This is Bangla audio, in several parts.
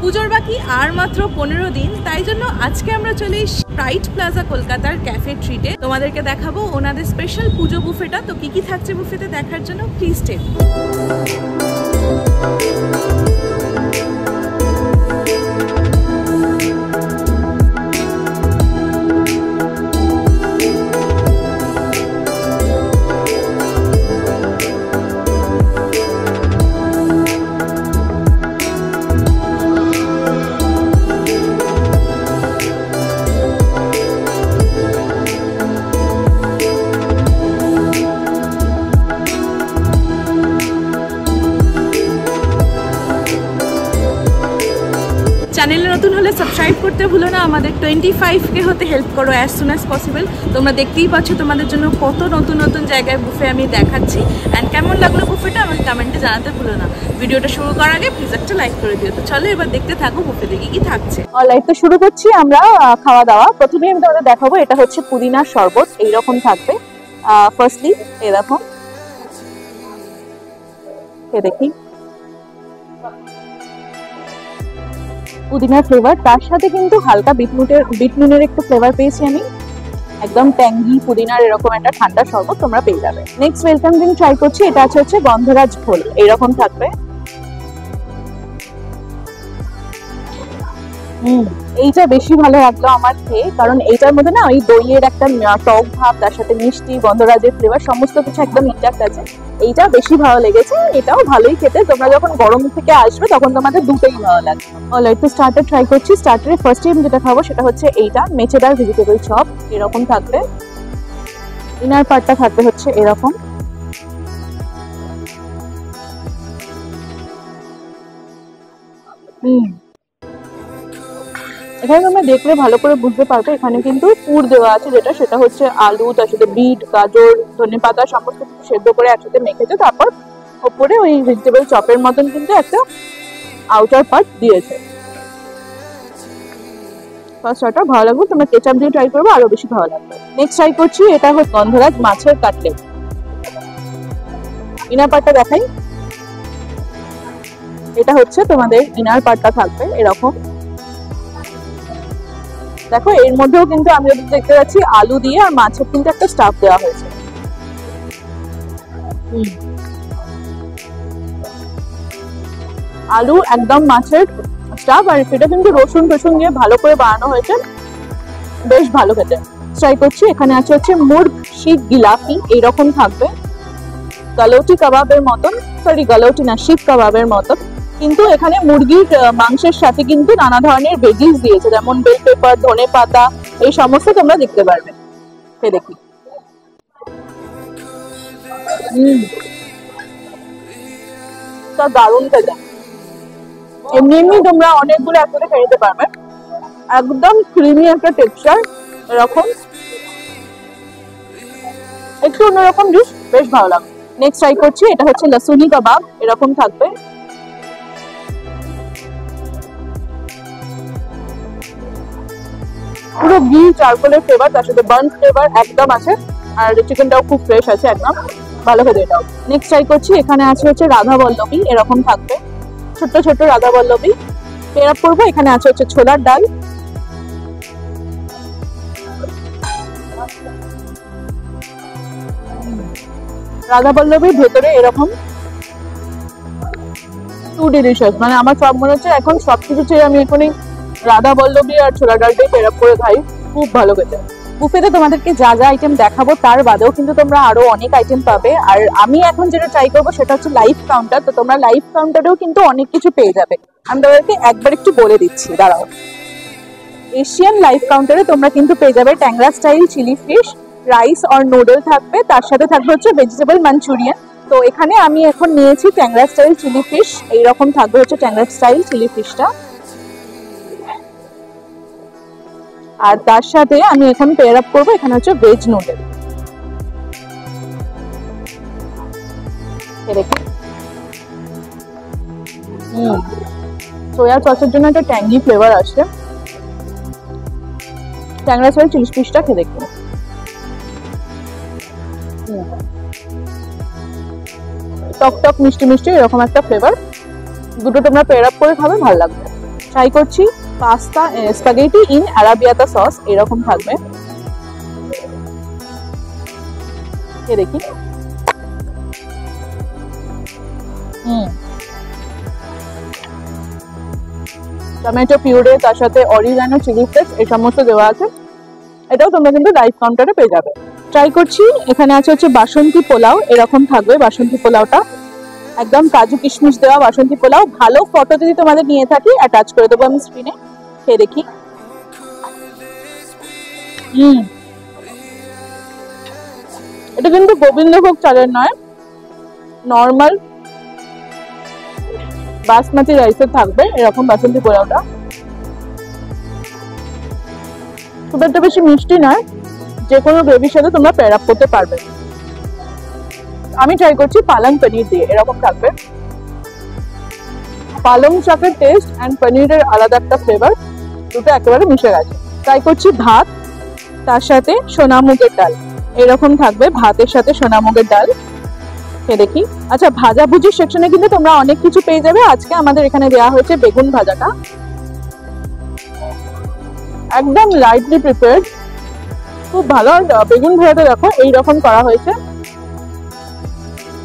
পুজোর বাকি আর মাত্র 15 দিন, তাই জন্য আজকে আমরা চলে এসেছি প্রাইড প্লাজা কলকাতার ক্যাফে ট্রিটে। তোমাদেরকে দেখাবো ওনাদের স্পেশাল পুজো বুফেটা। তো কি কি থাকছে বুফেতে দেখার জন্য প্লিজ স্টে। চ্যানেলে নতুন হলে সাবস্ক্রাইব করতে ভুলো না, আমাদের 25K হতে হেল্প করো অ্যাজ সুন অ্যাজ পসিবল। তোমরা দেখতেই পাচ্ছ তোমাদের জন্য কত নতুন নতুন জায়গায় বুফে আমি দেখাচ্ছি। অ্যান্ড কেমন লাগলো বুফেটা আমাকে কমেন্টে জানাতে ভুলো না। ভিডিওটা শুরু করার আগে প্লিজ একটা লাইক করে দিও। তো চলো এবার দেখতে থাকো বুফেতে কি কি থাকছে। অলরাইট, তো শুরু করছি আমরা খাওয়া দাওয়া। প্রথমেই আমি তোমাদের দেখাবো, এটা হচ্ছে পুদিনার শরবত, এইরকম থাকবে। ফার্স্টলি এরকম দেখি পুদিনার ফ্লেভার, তার সাথে কিন্তু হালকা বিট নুনের একটু ফ্লেভার পেয়েছি আমি। একদম ট্যাঙ্গি পুদিনার এরকম একটা ঠান্ডা শরবত তোমরা পেয়ে যাবে। নেক্সট ওয়েলকাম ড্রিঙ্ক ট্রাই করছি, এটা হচ্ছে গন্ধরাজ ঘোল, এইরকম থাকবে। এইটা বেশি ভালো লাগলো আমার খেয়ে, কারণ এইটার মধ্যে না ওই দইয়ের একটা টক ভাব, তার সাথে মিষ্টি, গন্ধরাজের ফ্লেভার, সমস্ত কিছু একদম ইনট্যাক্ট আছে। এইটা বেশি ভালো লেগেছে। এটাও ভালোই খেতে, তোমরা যখন গরম থেকে আসবে তখন তোমাদের দুটোই ভালো লাগবে। অলরাইট, তো স্টার্টার ট্রাই করছি। স্টার্টারে ফার্স্টে আমি যেটা খাবো সেটা হচ্ছে এইটা মেচেদার ভেজিটেবল চপ, এরকম থাকবে। ইনার পার্টটা থাকবে হচ্ছে এরকম। এখানে তোমরা দেখলে ভালো করে বুঝতে পারবে, এখানে কিন্তু পুর দেওয়া আছে, সেটা হচ্ছে আলু, তার সাথে বিট, গাজর, ধনেপাতা সমস্ত কিছু সেদ্ধ করে একসাথে মেখেছে। তারপর ওপরে ওই ভেজিটেবল চপের মতন কিন্তু একটা আউটার পার্ট দিয়েছে। ফার্স্ট ওটা ভালো লাগবে, তোমরা কেচাপ দিয়ে ট্রাই করবে, আরো বেশি ভালো লাগবে। নেক্সট ট্রাই করছি, এটা হচ্ছে গন্ধরাজ মাছের কাটলেট। ইনার পার্টটা দেখাই, এটা হচ্ছে তোমাদের ইনার পার্টটা থাকবে এরকম। দেখো এর মধ্যেও কিন্তু আমি দেখতে পাচ্ছি আলু দিয়ে আর মাছের কিন্তু একটা স্টাফ দেওয়া হয়েছে। আলু একদম মাছের স্টাফ, আর সেটা কিন্তু রসুন দিয়ে ভালো করে বানানো হয়েছে, বেশ ভালো খেতে। ট্রাই করছি, এখানে হচ্ছে মুর্গ শিক গিলাফি, এইরকম থাকবে। গালৌটি কাবাবের মতন, গালৌটি না, শিক কাবাবের মতন, কিন্তু এখানে মুরগির মাংসের সাথে কিন্তু নানা ধরনের ভেজিস দিয়েছে, যেমন বেল পেপার, ধনে পাতা, এই সমস্ত তোমরা দেখতে পারবে। দেখি তা দারুণ খেতে। এমনি তোমরা অনেকগুলো একসাথে খেয়ে নিতে পারবে। একদম ক্রিমি একটা টেক্সচার, এরকম একটু অন্যরকম ডিশ, বেশ ভালো লাগে। নেক্সট ট্রাই করছি, এটা হচ্ছে লসুনি কাবাব, এরকম থাকবে। পুরো ঘি চারকোলের ফ্লেভার, তার সাথে বার্ন ফ্লেভার একদম আছে, আর চিকেনটাও খুব ফ্রেশ আছে, একদম ভালো খেতে এটাও। নেক্সট ট্রাই করছি, এখানে হচ্ছে রাধা বল্লভী, এরকম থাকবে ছোট্ট ছোট্ট রাধা বল্লভী। পেয়ার আপ করবো, এখানে হচ্ছে ছোলার ডাল, রাধা বল্লভীর ভেতরে এরকম টু ডিলিশিয়াস। মানে আমার সব মনে হচ্ছে এখন সবকিছু চেয়ে আমি এখনই রাধা বল্লভী আর ছোলা ডালটাই পেয়ার আপ করে খাই, খুব ভালো খেতে। বুফেতে তোমাদেরকে যা যা আইটেম দেখাবো তার বাদেও কিন্তু তোমরা আরো অনেক আইটেম পাবে। আর আমি এখন যেটা ট্রাই করবো সেটা হচ্ছে লাইভ কাউন্টার। তো তোমরা লাইভ কাউন্টারেও কিন্তু অনেক কিছু পেয়ে যাবে। আমি তোমাদেরকে একবার একটু বলে দিচ্ছি, দাঁড়াও। এশিয়ান লাইভ কাউন্টারে তোমরা কিন্তু পেয়ে যাবে Tangra style chilli fish, rice or noodle থাকবে, তার সাথে থাকবে হচ্ছে ভেজিটেবল মাঞ্চুরিয়ান। তো এখানে আমি এখন নিয়েছি ট্যাংরা স্টাইল চিলি ফিশ, এইরকম থাকবে হচ্ছে ট্যাংরা স্টাইল চিলি ফিশটা। আর তার সাথে আমি এখন পেয়ার আপ করবো, এখানে হচ্ছে ভেজ নুডল। সোয়া সসের জন্য একটা ট্যাঙ্গি ফ্লেভার আসছে। ট্যাংরা স্টাইল চিলি ফিশটা খেয়ে দেখো, টক টক মিষ্টি মিষ্টি এরকম একটা ফ্লেভার। দুটো তোমরা পেয়ার আপ করে খাবে, ভালো লাগবে। ট্রাই করছি পাস্তা স্প্যাগেটি ইন আরাবিয়াতা সস, এরকম থাকবে। দেখি টমেটো পিউরে, তার সাথে অরিগানো, চিলি ফ্লেক্স এই সমস্ত দেওয়া আছে। এটাও তোমরা কিন্তু লাইভ কাউন্টারে পেয়ে যাবে। ট্রাই করছি, এখানে আছে হচ্ছে বাসন্তী পোলাও, এরকম থাকবে বাসন্তী পোলাওটা, একদম কাজু কিশমিশ দেওয়া বাসন্তী পোলাও। ভালো ফটো যদি তোমাদের নিয়ে থাকি অ্যাটাচ করে দেবো আমি স্ক্রিনে, খেয়ে দেখি। এটা কিন্তু গোবিন্দভোগ চালের নয়, নর্মাল বাসমতি রাইসের থাকবে এরকম বাসন্তী পোলাওটা। খুব একটা বেশি মিষ্টি নয়, যে কোনো গ্রেভির সাথে তোমরা পেয়ার আপ করতে পারবে। আমি ট্রাই করছি পালং পনির দিয়ে, এরকম থাকবে। পালং শাকের টেস্ট অ্যান্ড পনিরের আলাদা একটা ফ্লেভার, দুটো একেবারে মিশে গেছে। ট্রাই করছি ভাত, তার সাথে সোনা মুগের ডাল, এরকম থাকবে ভাতের সাথে সোনা মুগের ডাল, খেয়ে দেখি। আচ্ছা, ভাজা ভুজির সেকশনে কিন্তু তোমরা অনেক কিছু পেয়ে যাবে। আজকে আমাদের এখানে দেওয়া হয়েছে বেগুন ভাজাটা, একদম লাইটলি প্রিপেয়ার্ড, খুব ভালো। বেগুন ভাজাটা দেখো এইরকম করা হয়েছে,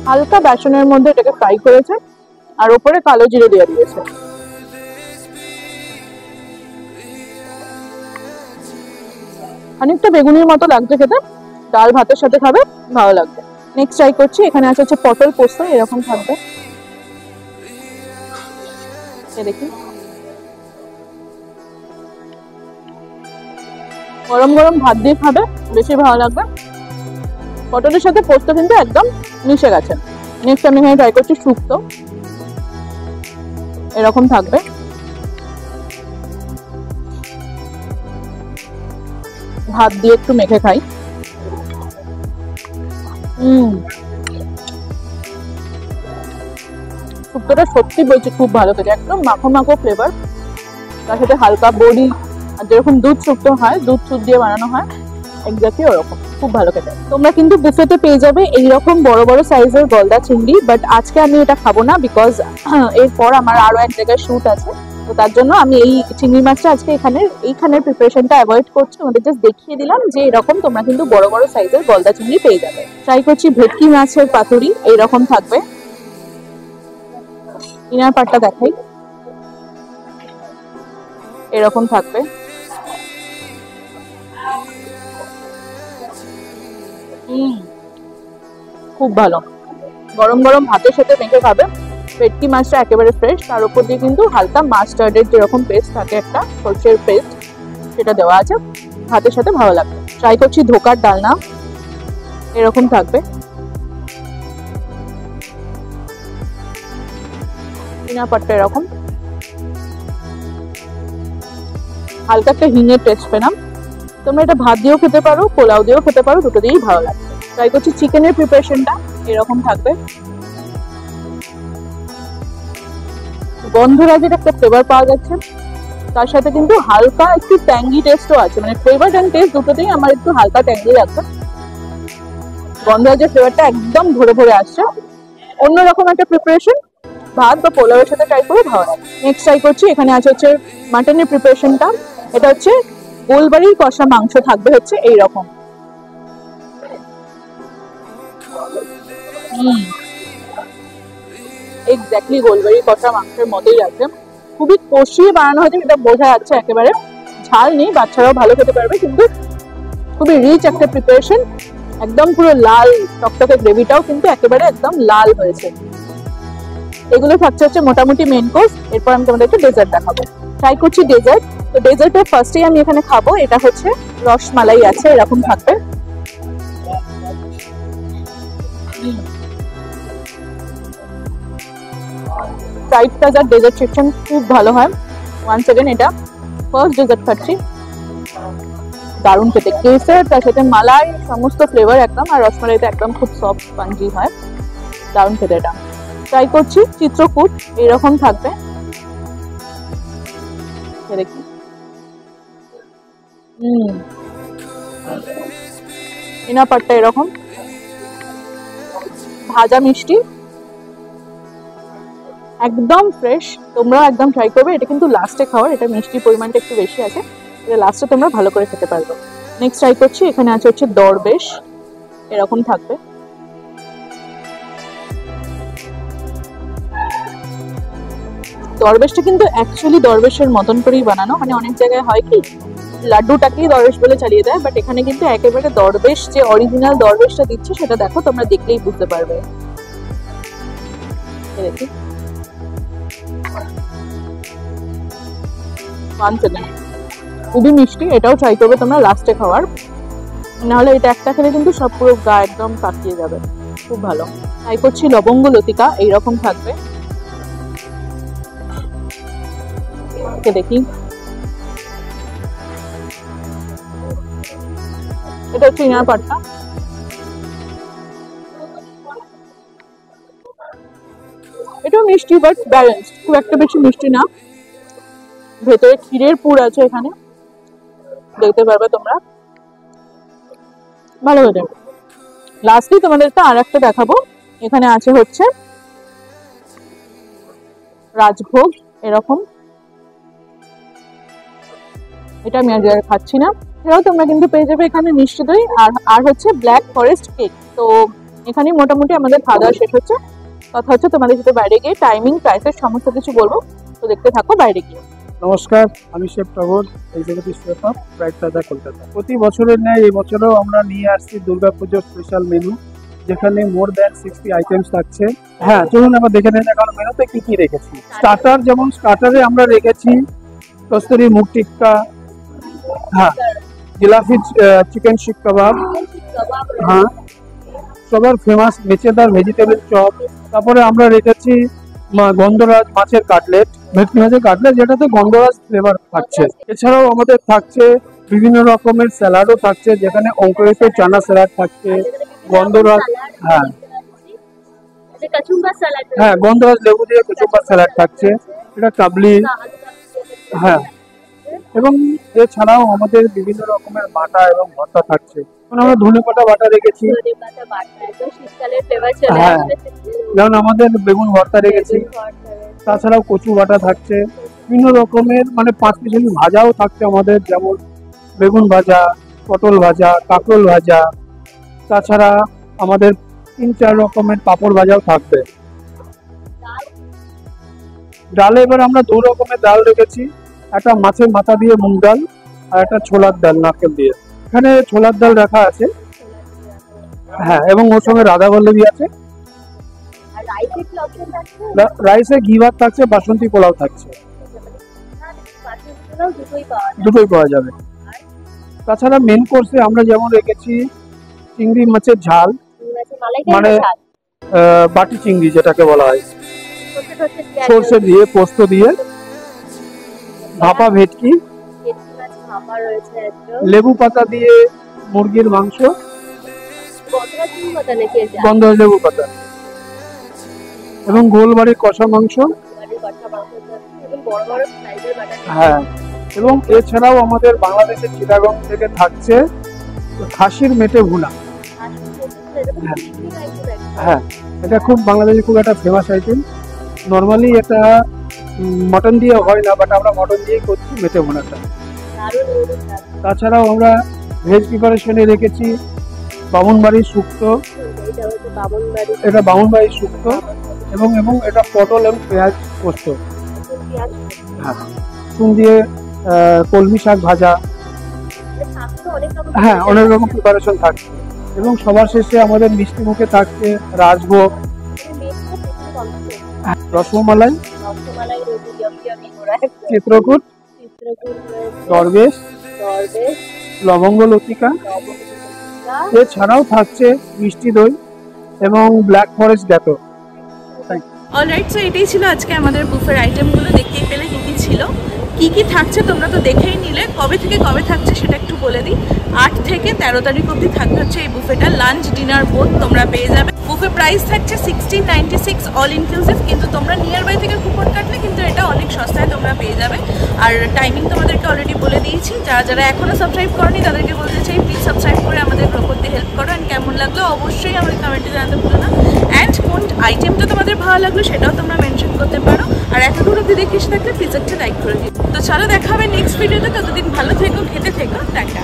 হালকা বেসনের মধ্যে এটাকে ফ্রাই করেছে, আর উপরে কালো জিরে দিয়ে দিয়েছে। অনেকটা বেগুনির মতো লাগছে খেতে, ডাল ভাতের সাথে খাবে ভালো লাগবে। নেক্সট ট্রাই করছি, এখানে আছে হচ্ছে পটল পোস্ত, এরকম থাকবে, দেখি। গরম গরম ভাত দিয়ে খাবে বেশি ভালো লাগবে, পটলের সাথে পোস্ত কিন্তু একদম মিশে গেছে। নেক্সট আমি এখানে ট্রাই করছি শুক্তো, এরকম থাকবে। ভাত দিয়ে একটু মেখে খাই। শুক্তোটা সত্যি বলছি খুব ভালো খেতে, একদম মাখো মাখো ফ্লেভার, তার সাথে হালকা বড়ি, আর যেরকম দুধ শুক্তো হয়, দুধ সুদ দিয়ে বানানো হয়, এক্স্যাক্টলি ওরকম, খুব ভালো খেতে। তোমরা কিন্তু বুফেতে পেয়ে যাবে এইরকম বড় বড় সাইজের গলদা চিংড়ি, বাট আজকে আমি এটা খাবো না, বিকজ এরপর আমার আরো এক জায়গায় শুট আছে, তো তার জন্য আমি এই চিংড়ি মাছটা আজকে এইখানের প্রিপারেশনটা অ্যাভয়েড করছি। তোমাদের জাস্ট দেখিয়ে দিলাম যে এরকম তোমরা কিন্তু বড় বড় সাইজের গলদা চিংড়ি পেয়ে যাবে। ট্রাই করছি ভেটকি মাছের পাতুরি, এইরকম থাকবে। ইনার পার্টটা দেখাই, এরকম থাকবে। খুব ভালো, গরম গরম ভাতের সাথে মেখে খাবে। ভেটকি মাছটা একেবারে ফ্রেশ, তার উপর দিয়ে কিন্তু হালকা মাস্টার্ডের যেরকম পেস্ট থাকে, একটা সরষের পেস্ট, সেটা দেওয়া আছে, ভাতের সাথে ভালো লাগবে। ট্রাই করছি ধোকার ডালনা, এরকম থাকবে। ইনার পাটটা এরকম, হালকা একটা হিঙের টেস্ট পেলাম। তোমরা এটা ভাত দিয়েও খেতে পারো, পোলাও দিয়েও খেতে পারো, দুটো দিয়েই ভালো লাগবে। ট্রাই করছি চিকেনের প্রিপারেশনটা, এরকম থাকবে। গন্ধরাজের একটা ফ্লেভার পাওয়া যাচ্ছে, তার সাথে কিন্তু হালকা একটু ট্যাঙ্গি টেস্টও আছে, মানে ফ্লেভার অ্যান্ড টেস্ট দুটোতেই আমার একটু হালকা ট্যাঙ্গি লাগছে। গন্ধরাজের ফ্লেভারটা একদম ভরে ভরে আসছে, অন্যরকম একটা প্রিপারেশন, ভাত বা পোলাওয়ের সাথে ট্রাই করে ভালো লাগে। নেক্সট ট্রাই করছি, এখানে আছে হচ্ছে মাটনের প্রিপারেশনটা, এটা হচ্ছে গোলবাড়ির কষা মাংস থাকবে হচ্ছে এইরকম। এক্স্যাক্টলি গোলবাড়ির কষা মাংসের মতোই আছে, খুবই কষিয়ে বানানো হয়েছে, এটা বোঝা যাচ্ছে, একেবারে ঝাল নেই, বাচ্চারাও ভালো খেতে পারবে, কিন্তু খুবই রিচ একটা প্রিপারেশন, একদম পুরো লাল টকটকে, গ্রেভিটাও কিন্তু একেবারে একদম লাল হয়েছে। এগুলো থাকছে হচ্ছে মোটামুটি মেন কোর্স, এরপর আমি তোমাদেরকে ডেজার্ট দেখাবো। ট্রাই করছি ডেজার্ট, তো ডেজার্টের ফার্স্টেই আমি এখানে খাবো, এটা হচ্ছে রসমালাই আছে, এরকম থাকবে। ফ্রাইড প্লাজার ডেজার্ট সেকশন খুব ভালো হয়। ওয়ান্স अगेन এটা ফার্স্ট ডেজার্ট খাচ্ছি, দারুণ খেতে, কেসর তার সাথে মালাই সমস্ত ফ্লেভার একদম, আর রসমালাইটা একদম খুব সফট স্পঞ্জি হয়, দারুণ খেতে এটা। ট্রাই করছি চিত্রকূট, এরকম থাকবে, দেখি। ইনার পাটটা এরকম, ভাজা মিষ্টি, একদম ফ্রেশ, তোমরা একদম ট্রাই করবে। এটা কিন্তু লাস্টে খাওয়ার, এটা মিষ্টির পরিমাণটা একটু বেশি আছে, এটা লাস্টে তোমরা ভালো করে খেতে পারবে। নেক্সট ট্রাই করছি, এখানে আছে হচ্ছে দরবেশ, এরকম থাকবে। দরবেশটা কিন্তু অ্যাকচুয়ালি দরবেশের মতন করেই বানানো, মানে অনেক জায়গায় হয় কি লাড্ডুটাকেই দরবেশ বলে চালিয়ে দেয়, বাট এখানে কিন্তু একেবারে দরবেশ, যে অরিজিনাল দরবেশটা দিচ্ছে সেটা দেখো, তোমরা দেখলেই বুঝতে পারবে। দেখি 1 সেকেন্ড, খুবই মিষ্টি, এটাও ট্রাই করবে তোমরা লাস্টে খাওয়ার, নাহলে এটা একটা খেলে কিন্তু সব পুরো গা একদম পাকিয়ে যাবে, খুব ভালো। ট্রাই করছি লবঙ্গ লতিকা, এইরকম থাকবে, দেখি। এটা হচ্ছে ইনার পাটটা, এটাও মিষ্টি বাট ব্যালেন্স, খুব একটা বেশি মিষ্টি না। ভেতরে ক্ষীরের পুর আছে, এখানে দেখতে পারবে তোমরা, ভালো হয়ে যাবে। লাস্টলি তোমাদেরকে আর একটা দেখাবো, এখানে আছে হচ্ছে রাজভোগ, এরকম, এটা আমি আর খাচ্ছি না। এটাও তোমরা কিন্তু পেয়ে যাবে এখানে মিষ্টি দই আর হচ্ছে ব্ল্যাক ফরেস্ট কেক। তো এখানে মোটামুটি আমাদের খাওয়া দাওয়া শেষ হচ্ছে, কথা হচ্ছে তোমাদের সাথে বাইরে গিয়ে টাইমিং, প্রাইসের সমস্ত কিছু বলবো, তো দেখতে থাকো বাইরে গিয়ে। নমস্কার, আমি শেফ টগর, executive chef of bright plaza Kolkata. প্রতি বছরের ন্যায় এই বছরও আমরা নিয়ে আসছি দুর্গাপুজোর স্পেশাল মেনু, যেখানে মোর দ্যান 60 আইটেমস থাকছে। হ্যাঁ, চলুন আমরা দেখে নেই এখন মেনুতে কি কি রেখেছি। স্টার্টার, যেমন স্টার্টারে আমরা রেখেছি কস্তুরি মুগ টিক্কা, হ্যাঁ, জিলাপি চিকেন শিক কাবাব, হ্যাঁ, সবার ফেমাস মেচেদার ভেজিটেবল চপ। তারপরে আমরা রেখেছি গন্ধরাজ মাছের কাটলেট, ভেটকি মাছের কাটলেট, যেটাতে গন্ধরাজ ফ্লেভার থাকছে। এছাড়াও আমাদের থাকছে বিভিন্ন রকমের স্যালাডও থাকছে, যেখানে অঙ্কুরিত চানা স্যালাড থাকছে, গন্ধরাজ, হ্যাঁ হ্যাঁ, গন্ধরাজ লেবু দিয়ে কচুম্বার স্যালাড থাকছে, এটা কাবলি, হ্যাঁ, এবং এছাড়াও আমাদের বিভিন্ন রকমের বাটা এবং ভর্তা থাকছে। আমরা ধনেপাতা বাটা রেখেছি, হ্যাঁ, যেমন আমাদের বেগুন ভর্তা রেখেছি, তাছাড়াও কচু বাটা থাকছে, বিভিন্ন রকমের মানে 5 পিসের ভাজাও থাকছে আমাদের, যেমন বেগুন ভাজা, পটল ভাজা, কাঁকরোল ভাজা, তাছাড়া আমাদের 3-4 রকমের পাঁপড় ভাজাও থাকবে। ডালে এবার আমরা 2 রকমের ডাল রেখেছি, একটা মাছের মাথা দিয়ে মুগ ডাল আর একটা ছোলার ডাল নারকেল দিয়ে। এখানে ছোলার ডাল রাখা আছে, হ্যাঁ, এবং ওর সঙ্গে রাধা বল্লভী আছে। রাইসে ঘি ভাত থাকছে, বাসন্তী পোলাও থাকছে, দুটোই পাওয়া যাবে। তাছাড়া মেন কোর্সে আমরা যেমন রেখেছি চিংড়ি মাছের ঝাল, মানে বাটি চিংড়ি যেটাকে বলা হয়, সর্ষে দিয়ে পোস্ত দিয়ে, ভাপা ভেটকি, লেবু পাতা দিয়ে মুরগির মাংস, গন্ধরাজ লেবু পাতা, এবং গোলবাড়ির কষা মাংস, হ্যাঁ, এবং এছাড়াও আমাদের বাংলাদেশের চিটাগং থেকে থাকছে খাসির মেটে ভুনা, হ্যাঁ, এটা খুব বাংলাদেশে খুব একটা ফেমাস আইটেম। নর্মালি এটা মটন দিয়ে হয় না, বাট আমরা মটন দিয়েই করছি মেটে ভুনাটা। তাছাড়াও আমরা ভেজ প্রিপারেশনে রেখেছি বামুনবাড়ির শুক্তো, এটা বামুনবাড়ির শুক্তো, এবং এটা পটল এবং পেঁয়াজ পোস্ত, হ্যাঁ, চুন দিয়ে কলমি শাক ভাজা, হ্যাঁ, অনেক রকম প্রিপারেশন থাকছে। এবং সবার শেষে আমাদের মিষ্টি মুখে থাকছে রাজভোগ, রসমালাই, চিত্রকূট, দরবেশ, লবঙ্গ লতিকা, এছাড়াও থাকছে মিষ্টি দই এবং ব্ল্যাক ফরেস্ট গ্যাটো। অলরাইট, সো এটাই ছিল আজকে আমাদের বুফের আইটেমগুলো। দেখতেই পেলে কী কী ছিল, কী কী থাকছে তোমরা তো দেখেই নিলে। কবে থেকে কবে থাকছে সেটা একটু বলে দিই। 8 থেকে 13 তারিখ অবধি থাকতে হচ্ছে এই বুফেটা, লাঞ্চ ডিনার বোথ তোমরা পেয়ে যাবে। বুফে প্রাইস থাকছে 1696 অল ইনক্লুসিভ, কিন্তু তোমরা নিয়ার বাই থেকে কুপন কাটলে কিন্তু এটা অনেক সস্তায় তোমরা পেয়ে যাবে। আর টাইমিং তোমাদেরকে অলরেডি বলে দিয়েছি, যারা যারা এখনও সাবস্ক্রাইব করনি তাদেরকে বলতে চাই প্লিজ সাবস্ক্রাইব করে আমাদের গ্রো করতে হেল্প করো। অ্যান্ড কেমন লাগলো অবশ্যই আমাদের কমেন্টে জানাতে ভুলো না। অ্যান্ড কোন আইটেমটা তোমাদের ভালো লাগলো সেটাও তোমরা মেনশন করতে পারো। আর এতদূর অব্দি দেখে থাকলে প্লিজ একটা লাইক করে দিও। তো চলো দেখা হবে নেক্সট ভিডিওতে, ততদিন ভালো থেকো, খেতে থেকো, টাটা।